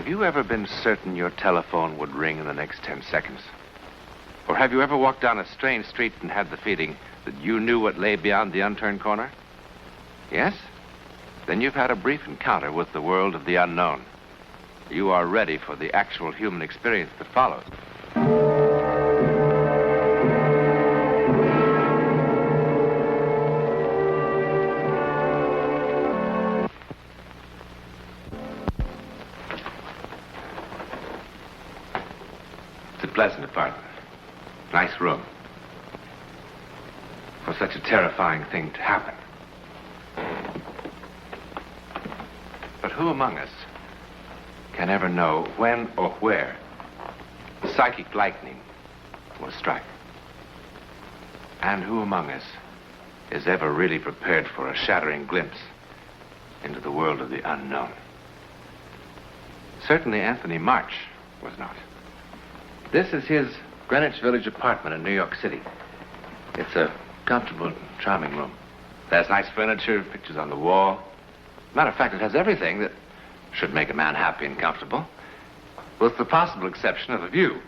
Have you ever been certain your telephone would ring in the next 10 seconds? Or have you ever walked down a strange street and had the feeling that you knew what lay beyond the unturned corner? Yes? Then you've had a brief encounter with the world of the unknown. You are ready for the actual human experience that follows. It's a pleasant apartment. Nice room. For such a terrifying thing to happen. But who among us can ever know when or where psychic lightning will strike? And who among us is ever really prepared for a shattering glimpse into the world of the unknown? Certainly Anthony March was not. This is his Greenwich Village apartment in New York City. It's a comfortable, charming room. It has nice furniture, pictures on the wall. Matter of fact, it has everything that should make a man happy and comfortable, with the possible exception of a view.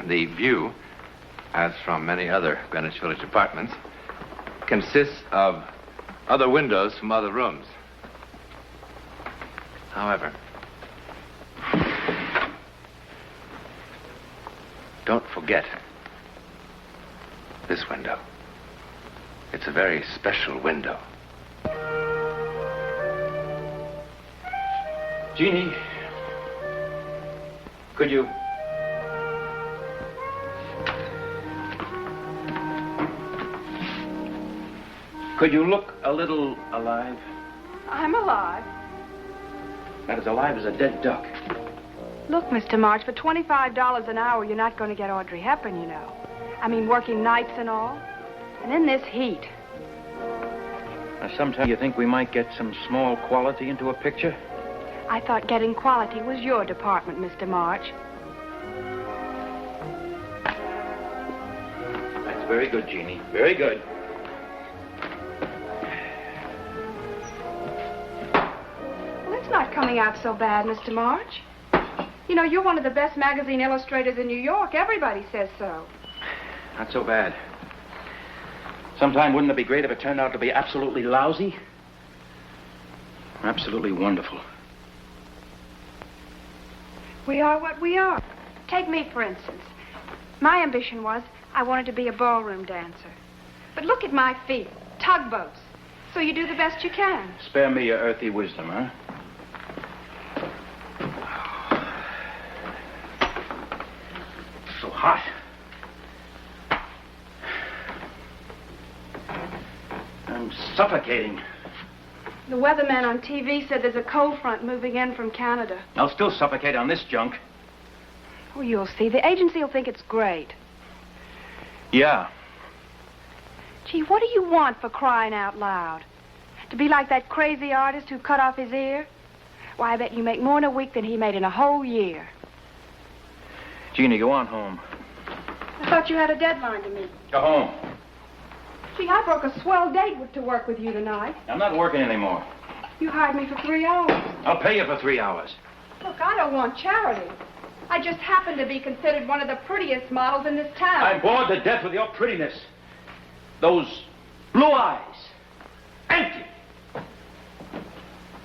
The view, as from many other Greenwich Village apartments, consists of other windows from other rooms. However, don't forget this window. It's a very special window. Jeannie, could you... Could you look a little alive? I'm alive. Not as alive as a dead duck. Look, Mr. March, for $25 an hour, you're not going to get Audrey Hepburn, you know. I mean, working nights and all. And in this heat. Now, sometime you think we might get some small quality into a picture? I thought getting quality was your department, Mr. March. That's very good, Jeannie. Very good. Well, it's not coming out so bad, Mr. March. You know, you're one of the best magazine illustrators in New York. Everybody says so. Not so bad. Sometime wouldn't it be great if it turned out to be absolutely lousy? Absolutely wonderful. We are what we are. Take me, for instance. My ambition was I wanted to be a ballroom dancer. But look at my feet. Tugboats. So you do the best you can. Spare me your earthy wisdom, huh? So hot. I'm suffocating. The weatherman on TV said there's a cold front moving in from Canada. I'll still suffocate on this junk. Oh, you'll see. The agency will think it's great. Yeah. Gee, what do you want, for crying out loud? To be like that crazy artist who cut off his ear? Why, I bet you make more in a week than he made in a whole year. Jeannie, go on home. I thought you had a deadline to meet. Go home. Gee, I broke a swell date to work with you tonight. I'm not working anymore. You hired me for 3 hours. I'll pay you for 3 hours. Look, I don't want charity. I just happen to be considered one of the prettiest models in this town. I'm bored to death with your prettiness. Those blue eyes. Empty.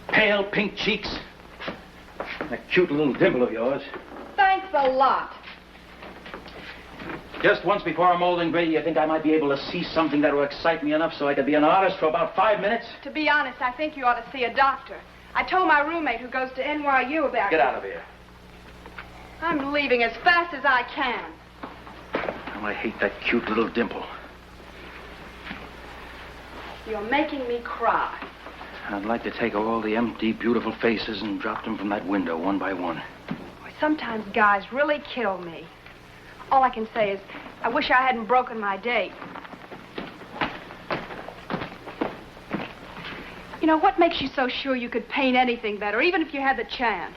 Pale pink cheeks. That cute little dimple of yours. Thanks a lot. Just once before I'm old and gray, you think I might be able to see something that will excite me enough so I could be an artist for about 5 minutes? To be honest, I think you ought to see a doctor. I told my roommate who goes to NYU about it. Get out of here. I'm leaving as fast as I can. Oh, I hate that cute little dimple. You're making me cry. I'd like to take all the empty, beautiful faces and drop them from that window one by one. Sometimes guys really kill me. All I can say is, I wish I hadn't broken my date. You know, what makes you so sure you could paint anything better, even if you had the chance?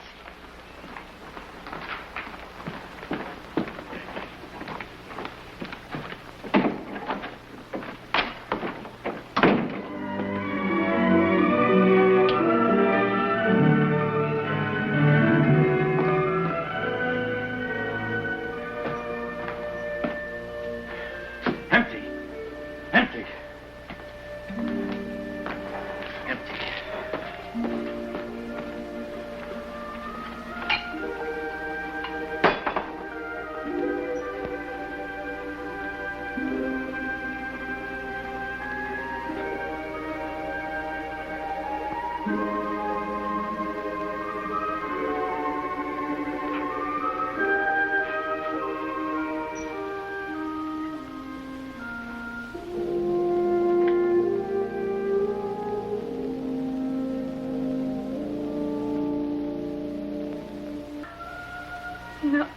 No.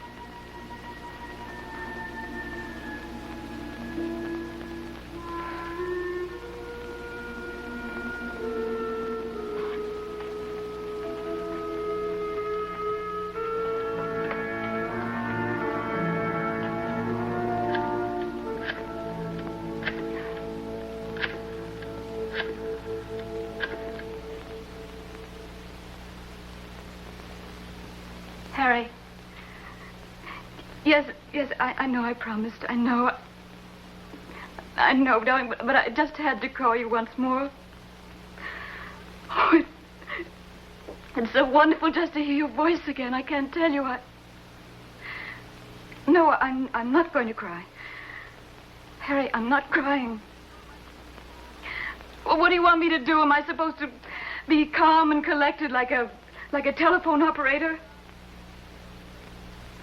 Harry. Yes, I know I promised. I know, darling, but I just had to call you once more. Oh, it's so wonderful just to hear your voice again. I can't tell you. No, I'm not going to cry. Harry, I'm not crying. Well, what do you want me to do? Am I supposed to be calm and collected like a telephone operator?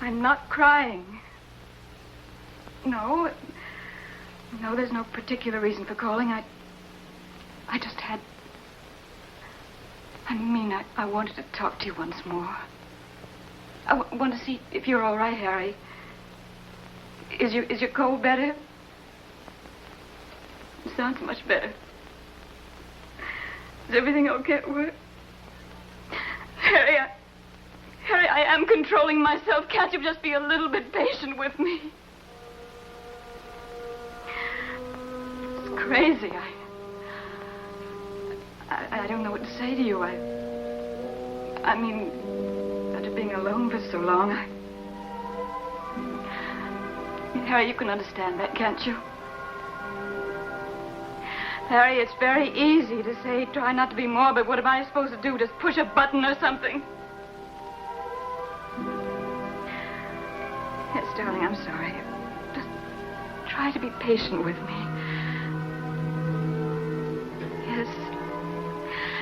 I'm not crying. No, there's no particular reason for calling. I just had... I wanted to talk to you once more. I want to see if you're all right, Harry. Is your cold better? It sounds much better. Is everything okay at work? Harry, I am controlling myself. Can't you just be a little bit patient with me? It's crazy. I don't know what to say to you. I mean, after being alone for so long, Harry, you can understand that, can't you? Harry, it's very easy to say, try not to be morbid. What am I supposed to do? Just push a button or something? Yes, darling, I'm sorry. Just try to be patient with me.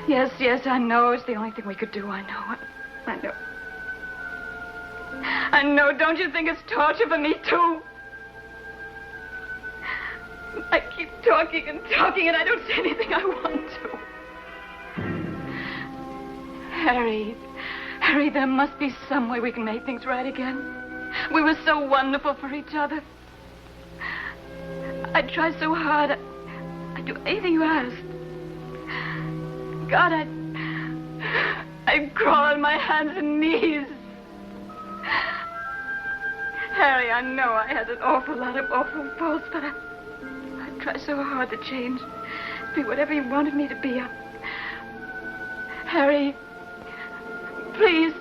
Yes, I know. It's the only thing we could do. I know. I know. Don't you think it's torture for me, too? I keep talking, and I don't say anything I want to. Harry, there must be some way we can make things right again. We were so wonderful for each other. I try so hard. I'd do anything you asked. God, I'd crawl on my hands and knees. Harry, I know I had an awful lot of awful faults, but I try so hard to change, be whatever you wanted me to be. Harry, please,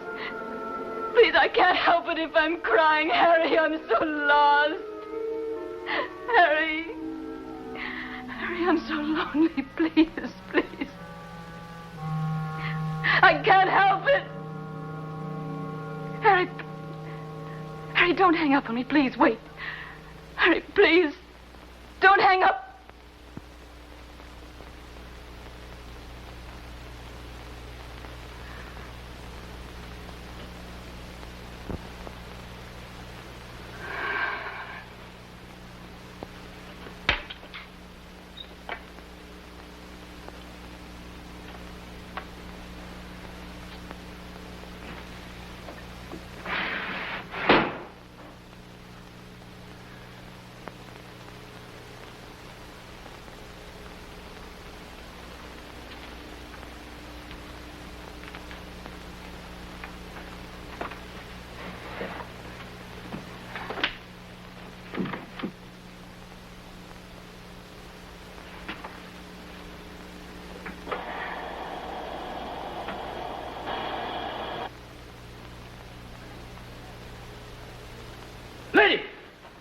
I can't help it if I'm crying. Harry, I'm so lost. Harry, I'm so lonely. Please. I can't help it. Harry, don't hang up on me, please. Wait. Harry, please. Don't hang up.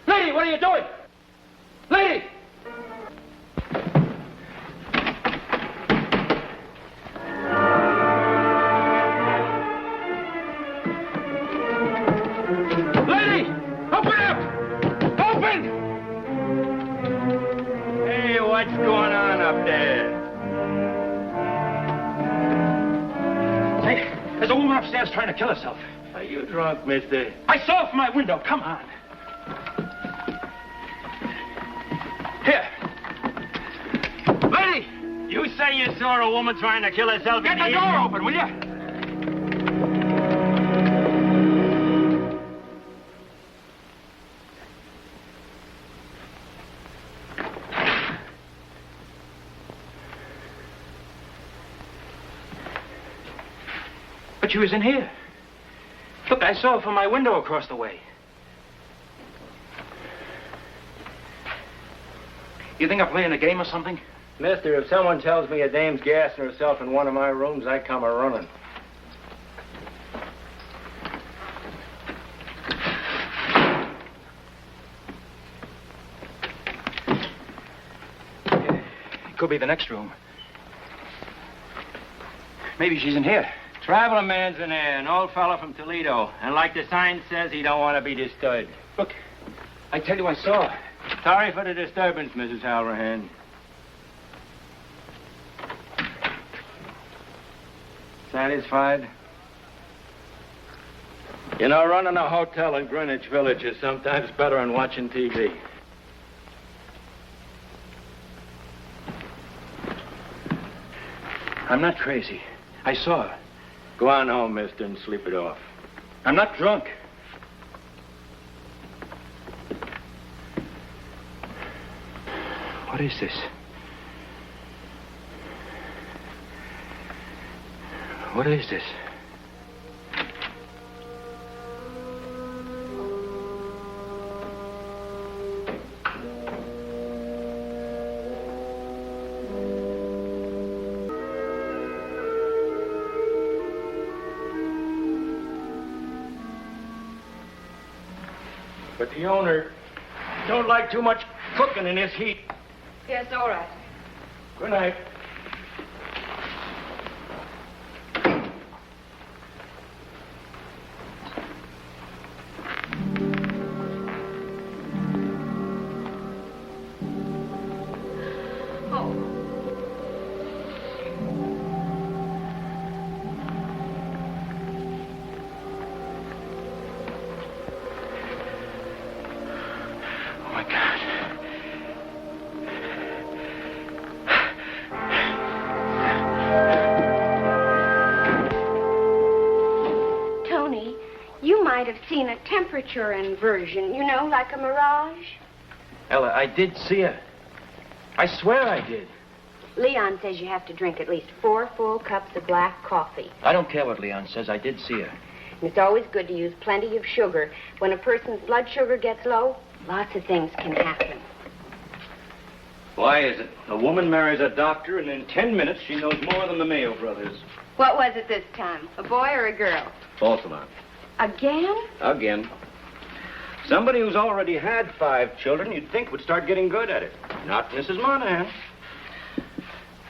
Lady, what are you doing? Lady! Lady! Open up! Open! Hey, what's going on up there? Hey, there's a woman upstairs trying to kill herself. Are you drunk, mister? I saw it from my window. Come on. Here. Lady! You say you saw a woman trying to kill herself Get the door open, will you? But she was in here. Look, I saw her from my window across the way. You think I'm playing a game or something? Mister, if someone tells me a dame's gassing herself in one of my rooms, I come a-running. It could be the next room. Maybe she's in here. Traveling man's in there, an old fella from Toledo. And like the sign says, he don't want to be disturbed. Look, I tell you, I saw her. Sorry for the disturbance, Mrs. Halrahan. Satisfied? You know, running a hotel in Greenwich Village is sometimes better than watching TV. I'm not crazy. I saw her. Go on home, mister, and sleep it off. I'm not drunk. What is this? What is this? But the owner don't like too much cooking in this heat. Yes, all right. Good night. Seen a temperature inversion, you know, like a mirage. Ella, I did see her. I swear I did. Leon says you have to drink at least 4 full cups of black coffee. I don't care what Leon says. I did see her. And it's always good to use plenty of sugar. When a person's blood sugar gets low, lots of things can happen. Why is it? A woman marries a doctor, and in 10 minutes she knows more than the Mayo brothers. What was it this time? A boy or a girl? False alarm. Again? Again. Somebody who's already had 5 children, you'd think would start getting good at it. Not Mrs. Monahan.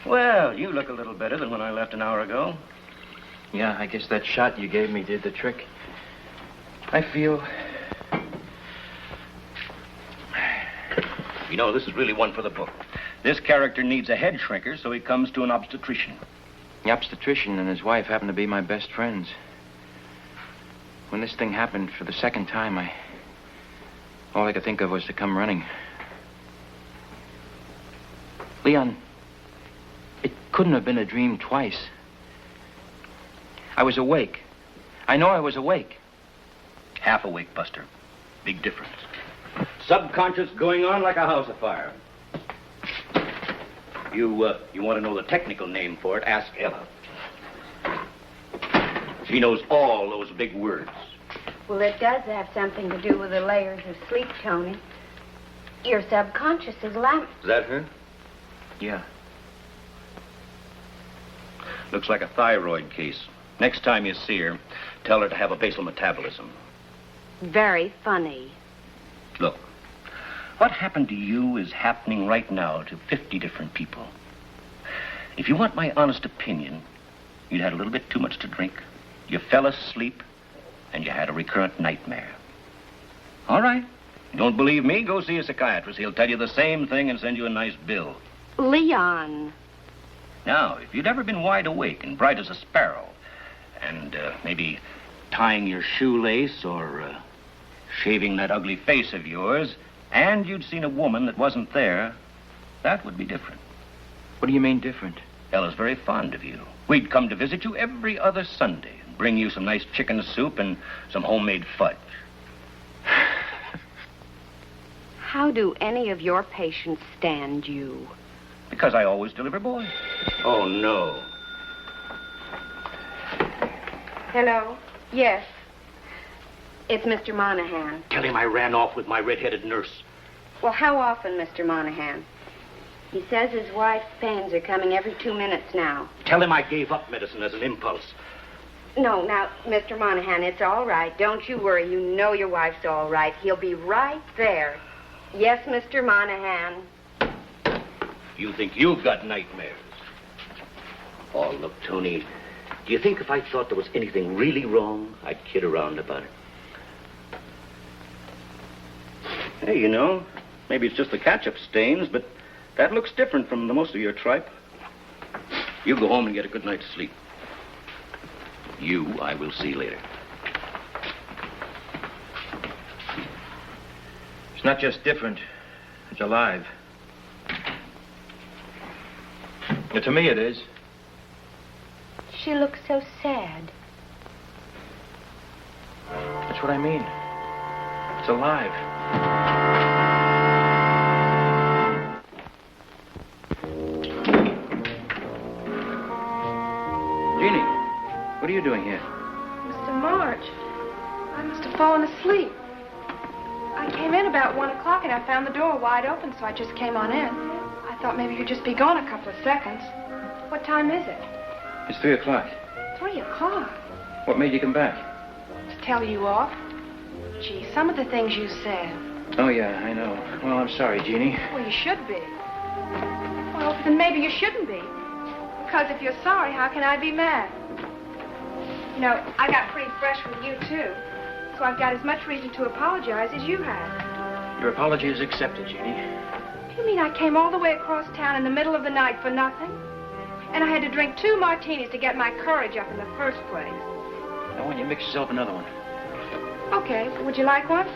Well, you look a little better than when I left an hour ago. Yeah, I guess that shot you gave me did the trick. I feel... You know, this is really one for the book. This character needs a head shrinker, so he comes to an obstetrician. The obstetrician and his wife happen to be my best friends. When this thing happened for the second time, all I could think of was to come running. Leon, it couldn't have been a dream twice. I was awake. I know I was awake. Half awake, Buster. Big difference. Subconscious going on like a house afire. You want to know the technical name for it? Ask Ella. She knows all those big words. Well, it does have something to do with the layers of sleep, Tony. Your subconscious is lamp. Is that her? Yeah. Looks like a thyroid case. Next time you see her, tell her to have a basal metabolism. Very funny. Look, what happened to you is happening right now to 50 different people. If you want my honest opinion, you'd had a little bit too much to drink. You fell asleep, and you had a recurrent nightmare. All right. You don't believe me? Go see a psychiatrist. He'll tell you the same thing and send you a nice bill. Leon. Now, if you'd ever been wide awake and bright as a sparrow, and maybe tying your shoelace or shaving that ugly face of yours, and you'd seen a woman that wasn't there, that would be different. What do you mean different? Ella's very fond of you. We'd come to visit you every other Sunday. Bring you some nice chicken soup and some homemade fudge. How do any of your patients stand you? Because I always deliver boys. Oh, no. Hello? Yes. It's Mr. Monahan. Tell him I ran off with my red-headed nurse. Well, how often, Mr. Monahan? He says his wife's pains are coming every 2 minutes now. Tell him I gave up medicine as an impulse. No, now, Mr. Monahan, it's all right. Don't you worry. You know your wife's all right. He'll be right there. Yes, Mr. Monahan. You think you've got nightmares. Oh, look, Tony, do you think if I thought there was anything really wrong, I'd kid around about it? Hey, you know, maybe it's just the ketchup stains, but that looks different from the most of your tripe. You go home and get a good night's sleep. You, I will see later. It's not just different. It's alive. Yeah, to me, it is. She looks so sad. That's what I mean. It's alive. Jeannie, what are you doing here? Mr. March, I must have fallen asleep. I came in about 1 o'clock and I found the door wide open, so I just came on in. I thought maybe you'd just be gone a couple of seconds. What time is it? It's 3 o'clock. 3 o'clock? What made you come back? To tell you off. Gee, some of the things you said. Oh, yeah, I know. Well, I'm sorry, Jeannie. Well, you should be. Well, then maybe you shouldn't be. Because if you're sorry, how can I be mad? You know, I got pretty fresh with you, too. So I've got as much reason to apologize as you have. Your apology is accepted, Jeannie. You mean I came all the way across town in the middle of the night for nothing? And I had to drink 2 martinis to get my courage up in the first place. Now, why don't you mix yourself another one? Okay, would you like one?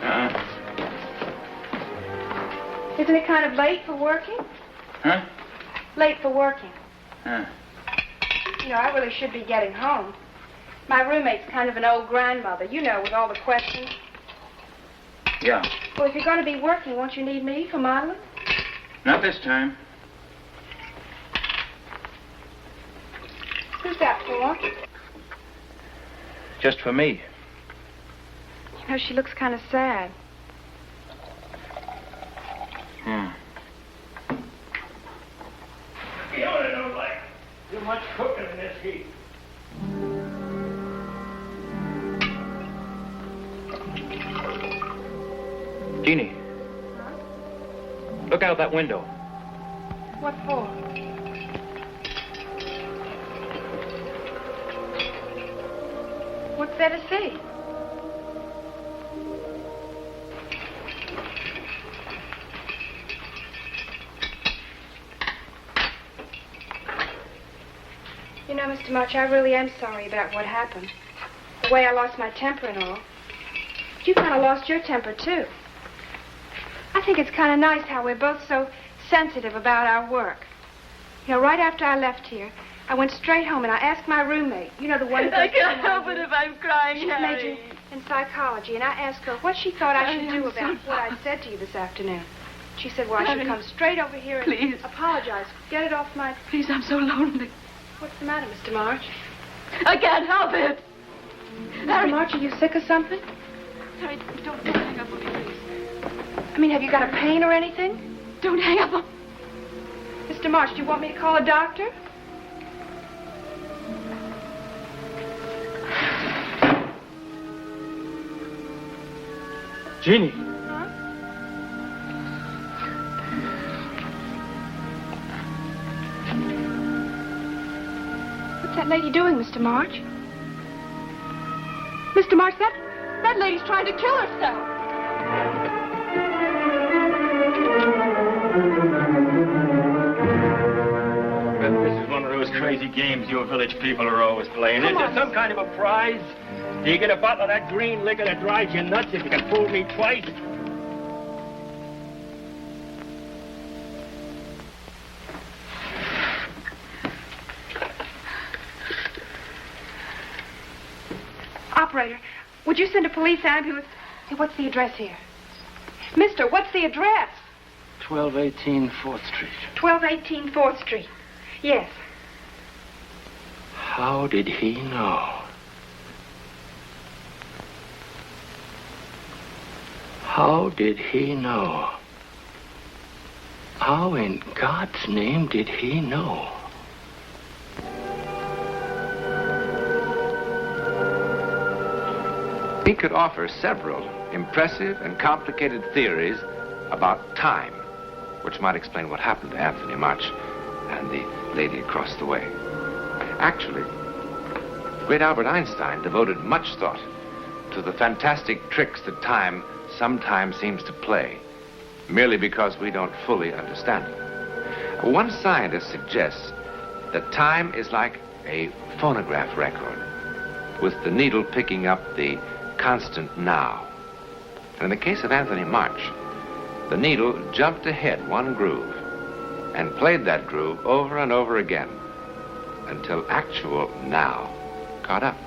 Uh-uh. Isn't it kind of late for working? Huh? Late for working. Huh. You know, I really should be getting home. My roommate's kind of an old grandmother, you know, with all the questions. Yeah. Well, if you're going to be working, won't you need me for modeling? Not this time. Who's that for? Just for me. You know, she looks kind of sad. You know what I don't like? Too much cooking in this heat. Jeannie. Look out that window. What for? What's there to see? You know, Mr. March, I really am sorry about what happened. The way I lost my temper and all. But you kind of lost your temper, too. I think it's kind of nice how we're both so sensitive about our work. You know, right after I left here, I went straight home and I asked my roommate, you know, the one who... I can't help it if I'm crying, She's Harry. majoring in psychology, and I asked her what she thought I should do about what I said to you this afternoon. She said, well, I should come straight over here and Please. apologize. Get it off my... Please, I'm so lonely. What's the matter, Mr. March? I can't help it. Mr. March, are you sick or something? Harry, don't hang up on me, please. I mean, have you got a pain or anything? Don't hang up on... Mr. March, do you want me to call a doctor? Jeannie. Huh? What's that lady doing, Mr. March? Mr. March, that lady's trying to kill herself. This is one of those crazy games you village people are always playing. Is there some kind of a prize? Do you get a bottle of that green liquor that drives you nuts if you can fool me twice? Operator, would you send a police ambulance? Hey, what's the address here? Mister, what's the address? 1218 4th Street. 1218 4th Street. Yes. How did he know? How did he know? How in God's name did he know? He could offer several impressive and complicated theories about time, which might explain what happened to Anthony March and the lady across the way. Actually, great Albert Einstein devoted much thought to the fantastic tricks that time sometimes seems to play, merely because we don't fully understand it. One scientist suggests that time is like a phonograph record, with the needle picking up the constant now. And in the case of Anthony March, the needle jumped ahead one groove and played that groove over and over again until actual now caught up.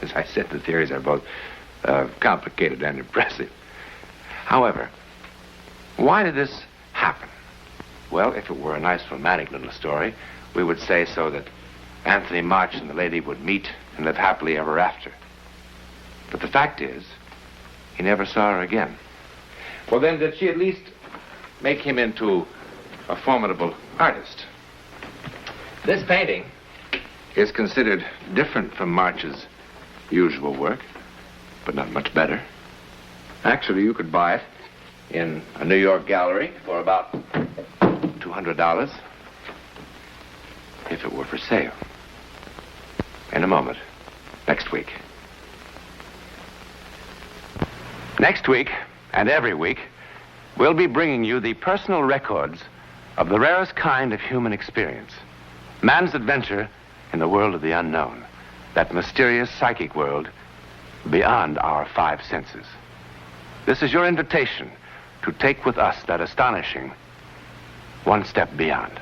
As I said, the theories are both complicated and impressive. However, why did this happen? Well, if it were a nice romantic little story, we would say so that Anthony March and the lady would meet and live happily ever after. But the fact is, he never saw her again. Well, then, did she at least make him into a formidable artist? This painting is considered different from March's usual work, but not much better. Actually, you could buy it in a New York gallery for about $200 if it were for sale. In a moment. Next week. Next week, and every week, we'll be bringing you the personal records of the rarest kind of human experience. Man's adventure in the world of the unknown. That mysterious psychic world beyond our five senses. This is your invitation to take with us that astonishing one step beyond.